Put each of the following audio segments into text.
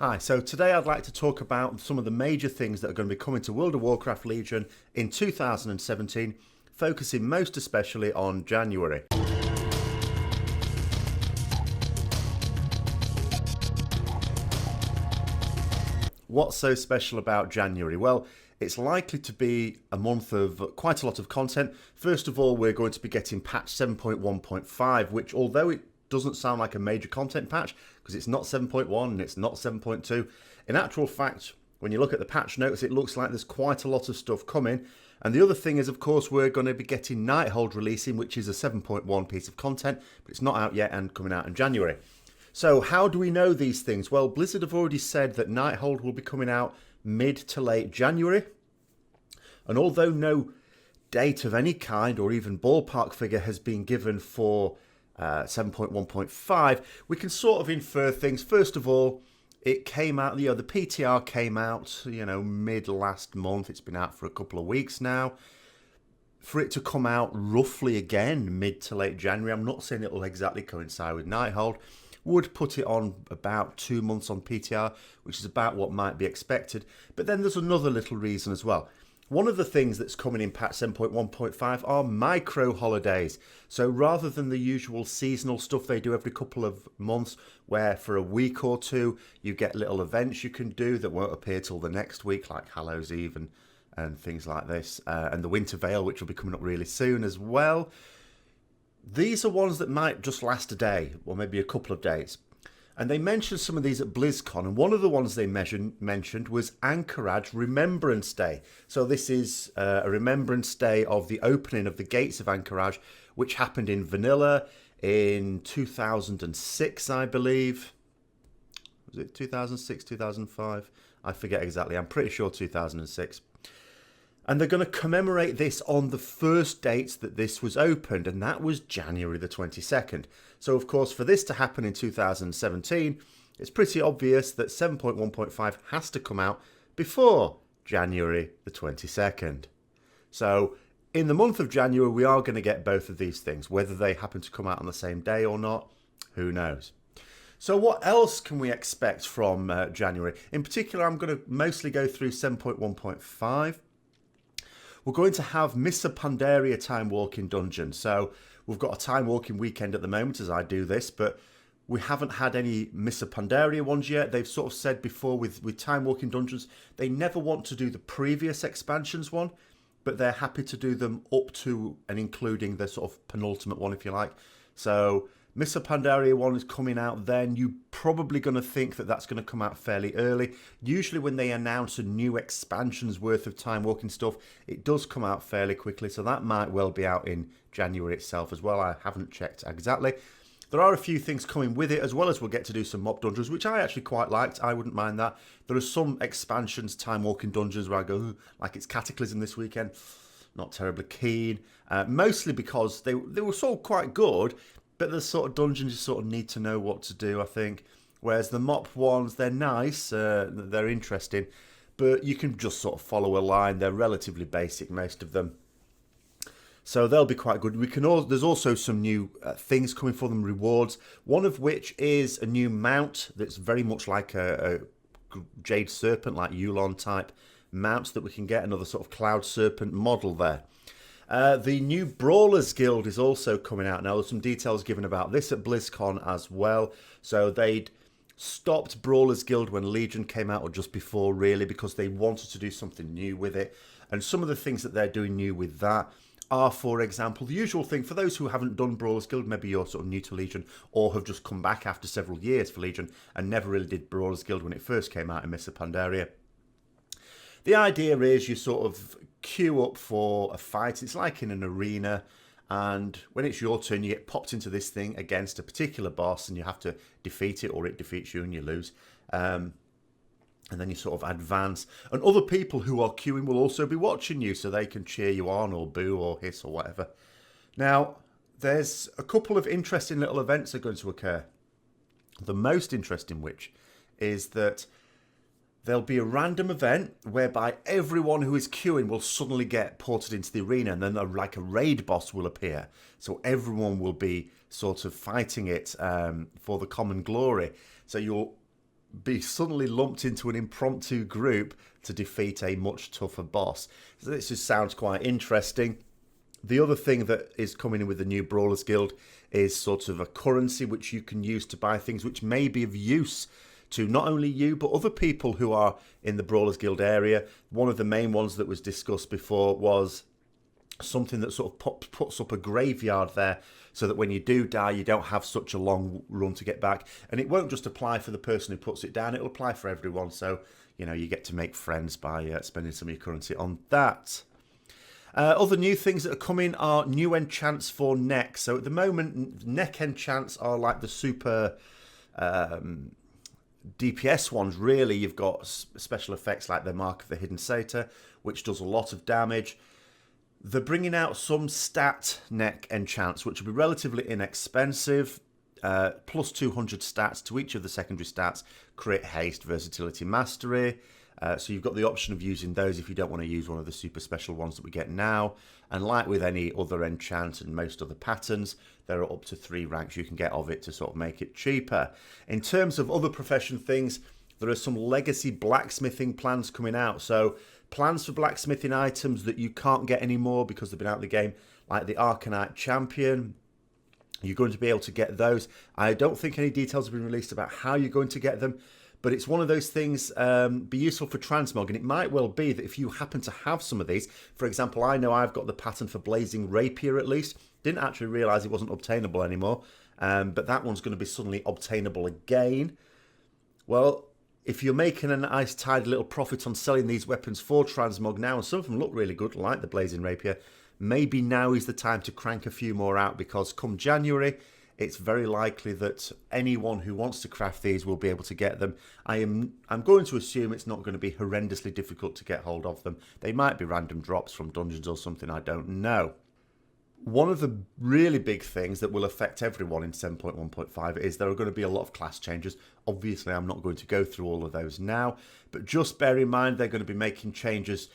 Hi, so today I'd like to talk about some of the major things that are going to be coming to World of Warcraft Legion in 2017, focusing most especially on January. What's so special about January? Well, it's likely to be a month of quite a lot of content. First of all, we're going to be getting patch 7.1.5, which although it doesn't sound like a major content patch, because it's not 7.1 and it's not 7.2, in actual fact, when you look at the patch notes, it looks like there's quite a lot of stuff coming. And the other thing is, of course, we're going to be getting Nighthold releasing, which is a 7.1 piece of content, but it's not out yet and coming out in January. So how do we know these things? Well, Blizzard have already said that Nighthold will be coming out mid to late January. And although no date of any kind or even ballpark figure has been given for 7.1.5, we can sort of infer things. First of all, it came out, the PTR came out, mid last month. It's been out for a couple of weeks now. For it to come out roughly again mid to late January, I'm not saying it'll exactly coincide with Nighthold, would put it on about 2 months on PTR, which is about what might be expected. But then there's another little reason as well. One of the things that's coming in patch 7.1.5 are micro holidays. So rather than the usual seasonal stuff they do every couple of months, where for a week or two you get little events you can do that won't appear till the next week, like Hallows Eve and things like this, and the Winter Veil, which will be coming up really soon as well. These are ones that might just last a day or maybe a couple of days. And they mentioned some of these at BlizzCon, and one of the ones they mentioned was Anchorage Remembrance Day. So this is a remembrance day of the opening of the gates of Anchorage, which happened in vanilla in 2006, I believe. Was it 2006, 2005? I forget exactly. I'm pretty sure 2006. And they're going to commemorate this on the first date that this was opened, and that was January the 22nd. So, of course, for this to happen in 2017, it's pretty obvious that 7.1.5 has to come out before January the 22nd. So, in the month of January, we are going to get both of these things. Whether they happen to come out on the same day or not, who knows? So what else can we expect from January? In particular, I'm going to mostly go through 7.1.5. We're going to have Mists of Pandaria Time Walking Dungeon. So we've got a Time Walking weekend at the moment as I do this, but we haven't had any Mists of Pandaria ones yet. They've sort of said before with Time Walking Dungeons, they never want to do the previous expansions one, but they're happy to do them up to and including the sort of penultimate one, if you like. So Mists of Pandaria one is coming out then. You're probably going to think that that's going to come out fairly early. Usually when they announce a new expansion's worth of Time Walking stuff, it does come out fairly quickly. So that might well be out in January itself as well. I haven't checked exactly. There are a few things coming with it, as well as we'll get to do some mob dungeons, which I actually quite liked. I wouldn't mind that. There are some expansions, Time Walking dungeons, where I go, like it's Cataclysm this weekend. Not terribly keen. Mostly because they were sort of quite good, but the sort of dungeons you sort of need to know what to do, I think. Whereas the mop ones, they're nice, they're interesting, but you can just sort of follow a line. They're relatively basic, most of them. So they'll be quite good. There's also some new things coming for them, rewards. One of which is a new mount that's very much like a Jade Serpent, like Yulon type mounts that we can get. Another sort of Cloud Serpent model there. The new Brawlers Guild is also coming out now. There's some details given about this at BlizzCon as well. So they'd stopped Brawlers Guild when Legion came out, or just before really, because they wanted to do something new with it. And some of the things that they're doing new with that are, for example, the usual thing for those who haven't done Brawlers Guild. Maybe you're sort of new to Legion or have just come back after several years for Legion and never really did Brawlers Guild when it first came out in Mists of Pandaria. The idea is you sort of queue up for a fight. It's like in an arena, and when it's your turn, you get popped into this thing against a particular boss, and you have to defeat it, or it defeats you and you lose. And then you sort of advance. And other people who are queuing will also be watching you, so they can cheer you on, or boo, or hiss, or whatever. Now, there's a couple of interesting little events that are going to occur. The most interesting which is that there'll be a random event whereby everyone who is queuing will suddenly get ported into the arena, and then like a raid boss will appear. So everyone will be sort of fighting it for the common glory. So you'll be suddenly lumped into an impromptu group to defeat a much tougher boss. So this just sounds quite interesting. The other thing that is coming in with the new Brawlers Guild is sort of a currency which you can use to buy things which may be of use to not only you but other people who are in the Brawlers Guild area. One of the main ones that was discussed before was something that sort of puts up a graveyard there so that when you do die you don't have such a long run to get back. And it won't just apply for the person who puts it down, it'll apply for everyone. So, you know, you get to make friends by spending some of your currency on that. Other new things that are coming are new enchants for neck. So at the moment, neck enchants are like the super DPS ones, really. You've got special effects like the Mark of the Hidden Satyr, which does a lot of damage. They're bringing out some stat neck enchants, which will be relatively inexpensive. Plus 200 stats to each of the secondary stats. Crit, haste, versatility, mastery. So you've got the option of using those if you don't want to use one of the super special ones that we get now. And like with any other enchant and most other patterns, there are up to 3 ranks you can get of it to sort of make it cheaper. In terms of other profession things, there are some legacy blacksmithing plans coming out. So plans for blacksmithing items that you can't get anymore because they've been out of the game, like the Arcanite Champion. You're going to be able to get those. I don't think any details have been released about how you're going to get them. But it's one of those things, be useful for transmog, and it might well be that if you happen to have some of these, for example, I know I've got the pattern for Blazing Rapier at least, didn't actually realise it wasn't obtainable anymore, but that one's going to be suddenly obtainable again. Well, if you're making a nice tidy little profit on selling these weapons for transmog now, and some of them look really good, like the Blazing Rapier, maybe now is the time to crank a few more out, because come January, it's very likely that anyone who wants to craft these will be able to get them. I'm going to assume it's not going to be horrendously difficult to get hold of them. They might be random drops from dungeons or something, I don't know. One of the really big things that will affect everyone in 7.1.5 is there are going to be a lot of class changes. Obviously, I'm not going to go through all of those now, but just bear in mind they're going to be making changes.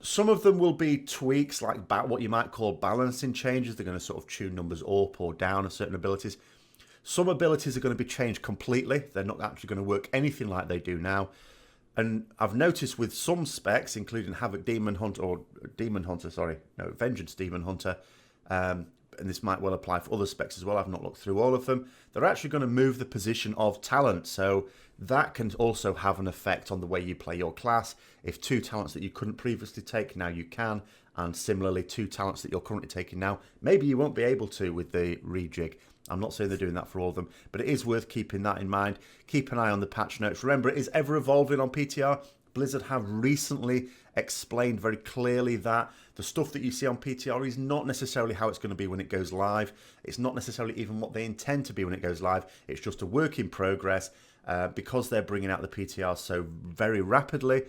Some of them will be tweaks, like what you might call balancing changes. They're going to sort of tune numbers up or down of certain abilities. Some abilities are going to be changed completely. They're not actually going to work anything like they do now. And I've noticed with some specs, including Vengeance Demon Hunter, and this might well apply for other specs as well. I've not looked through all of them. They're actually going to move the position of talent. So that can also have an effect on the way you play your class. If 2 talents that you couldn't previously take, now you can. And similarly, 2 talents that you're currently taking now, maybe you won't be able to with the rejig. I'm not saying they're doing that for all of them, but it is worth keeping that in mind. Keep an eye on the patch notes. Remember, it is ever evolving on PTR. Blizzard have recently explained very clearly that the stuff that you see on PTR is not necessarily how it's going to be when it goes live. It's not necessarily even what they intend to be when it goes live. It's just a work in progress. Because they're bringing out the PTR so very rapidly,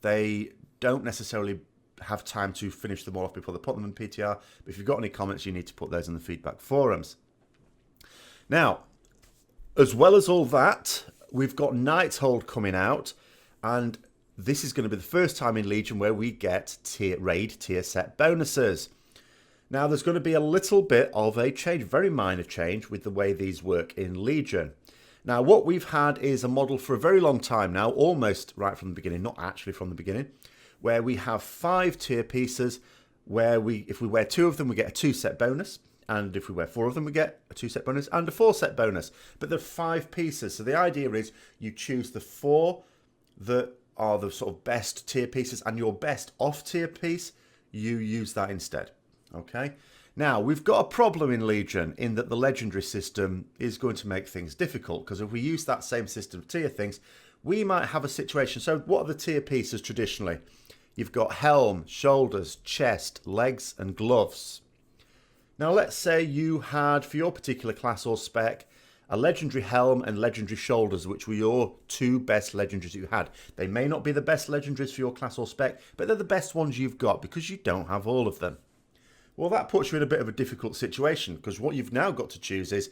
they don't necessarily have time to finish them all off before they put them in PTR. But if you've got any comments, you need to put those in the feedback forums. Now, as well as all that, we've got Nighthold coming out, and this is going to be the first time in Legion where we get raid tier set bonuses. Now, there's going to be a little bit of a change, very minor change, with the way these work in Legion. Now, what we've had is a model for a very long time now, almost right from the beginning, not actually from the beginning, where we have 5 tier pieces, where if we wear 2 of them, we get a 2 set bonus. And if we wear 4 of them, we get a 2 set bonus and a 4 set bonus. But there are 5 pieces. So the idea is you choose the 4 that are the sort of best tier pieces, and your best off tier piece, you use that instead. Okay? Now, we've got a problem in Legion in that the legendary system is going to make things difficult, because if we use that same system of tier things, we might have a situation. So what are the tier pieces traditionally? You've got helm, shoulders, chest, legs, and gloves. Now, let's say you had, for your particular class or spec, a legendary helm and legendary shoulders, which were your 2 best legendaries you had. They may not be the best legendaries for your class or spec, but they're the best ones you've got because you don't have all of them. Well, that puts you in a bit of a difficult situation, because what you've now got to choose is,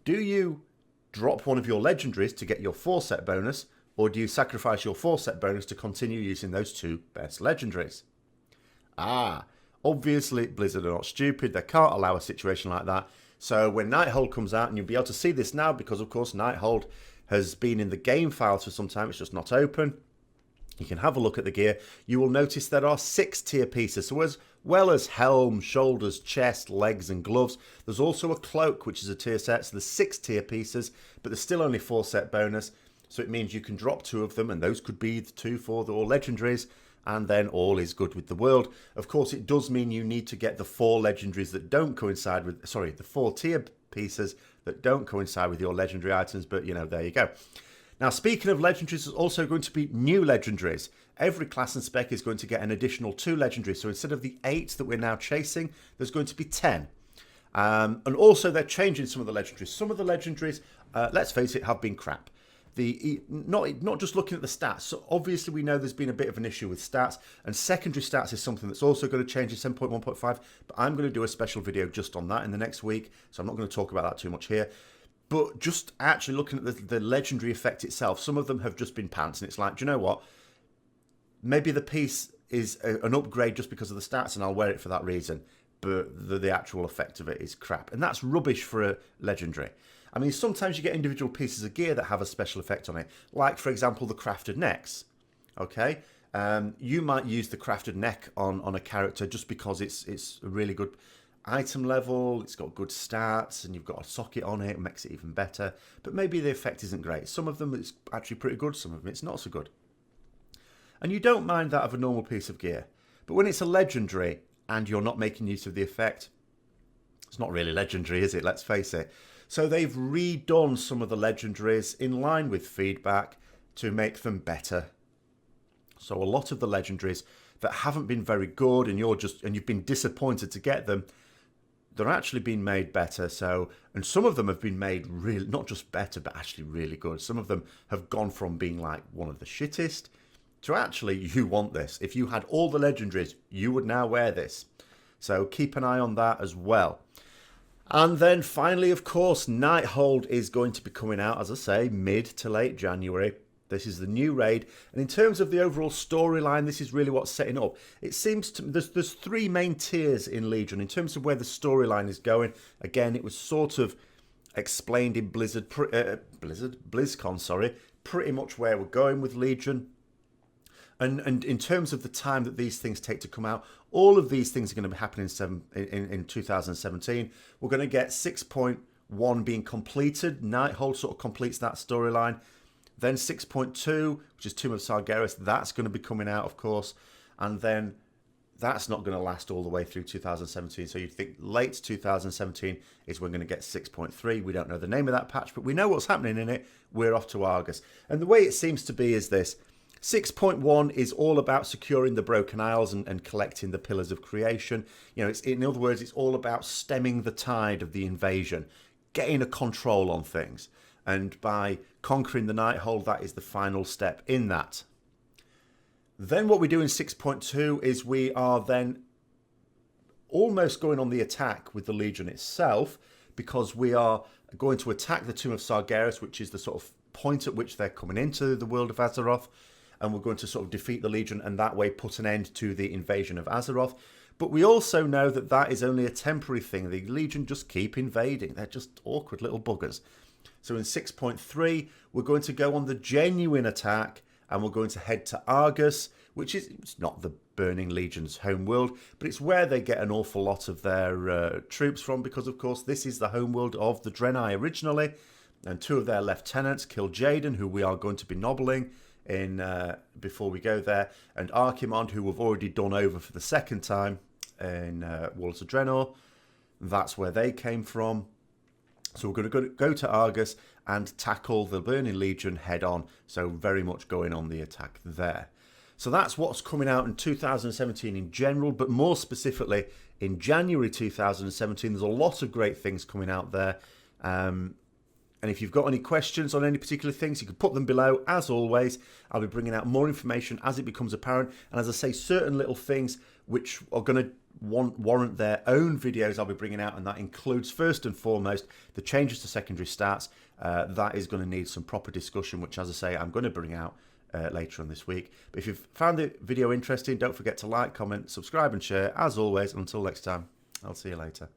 do you drop one of your legendaries to get your 4 set bonus, or do you sacrifice your 4 set bonus to continue using those 2 best legendaries? Obviously, Blizzard are not stupid. They can't allow a situation like that. So when Nighthold comes out, and you'll be able to see this now because, of course, Nighthold has been in the game files for some time. It's just not open. You can have a look at the gear. You will notice there are 6 tier pieces. So as well as helm, shoulders, chest, legs and gloves, there's also a cloak, which is a tier set. So there's 6 tier pieces, but there's still only 4 set bonus. So it means you can drop 2 of them, and those could be the 2 for the all legendaries, and then all is good with the world. Of course, it does mean you need to get the 4 legendaries that don't coincide with, sorry, the 4 tier pieces that don't coincide with your legendary items, but you know, there you go. Now, speaking of legendaries, there's also going to be new legendaries. Every class and spec is going to get an additional 2 legendaries. So instead of the 8 that we're now chasing, there's going to be 10. And also they're changing some of the legendaries. Some of the legendaries, let's face it, have been crap. Not just looking at the stats. So obviously we know there's been a bit of an issue with stats, and secondary stats is something that's also going to change in 7.1.5, but I'm going to do a special video just on that in the next week, so I'm not going to talk about that too much here. But just actually looking at the legendary effect itself, some of them have just been pants, and it's like, do you know what? Maybe the piece is an upgrade just because of the stats, and I'll wear it for that reason, but the actual effect of it is crap, and that's rubbish for a legendary. I mean, sometimes you get individual pieces of gear that have a special effect on it, like, for example, the crafted necks, okay? You might use the crafted neck on a character just because it's a really good item level, it's got good stats, and you've got a socket on it, makes it even better, but maybe the effect isn't great. Some of them it's actually pretty good, some of them it's not so good. And you don't mind that of a normal piece of gear, but when it's a legendary and you're not making use of the effect, it's not really legendary, is it? Let's face it. So they've redone some of the legendaries in line with feedback to make them better. So a lot of the legendaries that haven't been very good and you've been disappointed to get them, they're actually being made better. So, and some of them have been made really, not just better, but actually really good. Some of them have gone from being like one of the shittest to actually, you want this. If you had all the legendaries, you would now wear this. So keep an eye on that as well. And then finally, of course, Nighthold is going to be coming out, as I say, mid to late January. This is the new raid, and in terms of the overall storyline, this is really what's setting up. It seems to there's 3 main tiers in Legion in terms of where the storyline is going. Again, it was sort of explained in BlizzCon, sorry, pretty much where we're going with Legion. And in terms of the time that these things take to come out, all of these things are going to be happening in 2017. We're going to get 6.1 being completed. Nighthold sort of completes that storyline. Then 6.2, which is Tomb of Sargeras, that's going to be coming out, of course. And then that's not going to last all the way through 2017. So you'd think late 2017 is when we're going to get 6.3. We don't know the name of that patch, but we know what's happening in it. We're off to Argus. And the way it seems to be is this. 6.1 is all about securing the Broken Isles and collecting the Pillars of Creation. You know, in other words, it's all about stemming the tide of the invasion, getting a control on things. And by conquering the Nighthold, that is the final step in that. Then what we do in 6.2 is we are then almost going on the attack with the Legion itself, because we are going to attack the Tomb of Sargeras, which is the sort of point at which they're coming into the world of Azeroth, and we're going to sort of defeat the Legion and that way put an end to the invasion of Azeroth. But we also know that that is only a temporary thing. The Legion just keep invading. They're just awkward little buggers. So in 6.3, we're going to go on the genuine attack, and we're going to head to Argus, which is it's not the Burning Legion's homeworld, but it's where they get an awful lot of their troops from, because, of course, this is the homeworld of the Draenei originally, and 2 of their lieutenants, Kil'jaeden, who we are going to be nobbling in before we go there, and Archimonde, who we've already done over for the 2nd time in Walls of Draenor. That's where they came from. So we're going to go to Argus and tackle the Burning Legion head on. So very much going on the attack there. So that's what's coming out in 2017 in general, but more specifically in January 2017. There's a lot of great things coming out there. And if you've got any questions on any particular things, you can put them below. As always, I'll be bringing out more information as it becomes apparent. And as I say, certain little things which are going to warrant their own videos I'll be bringing out, and that includes first and foremost the changes to secondary stats. That is going to need some proper discussion, which, as I say, I'm going to bring out later on this week. But if you've found the video interesting, don't forget to like, comment, subscribe and share. As always, until next time, I'll see you later.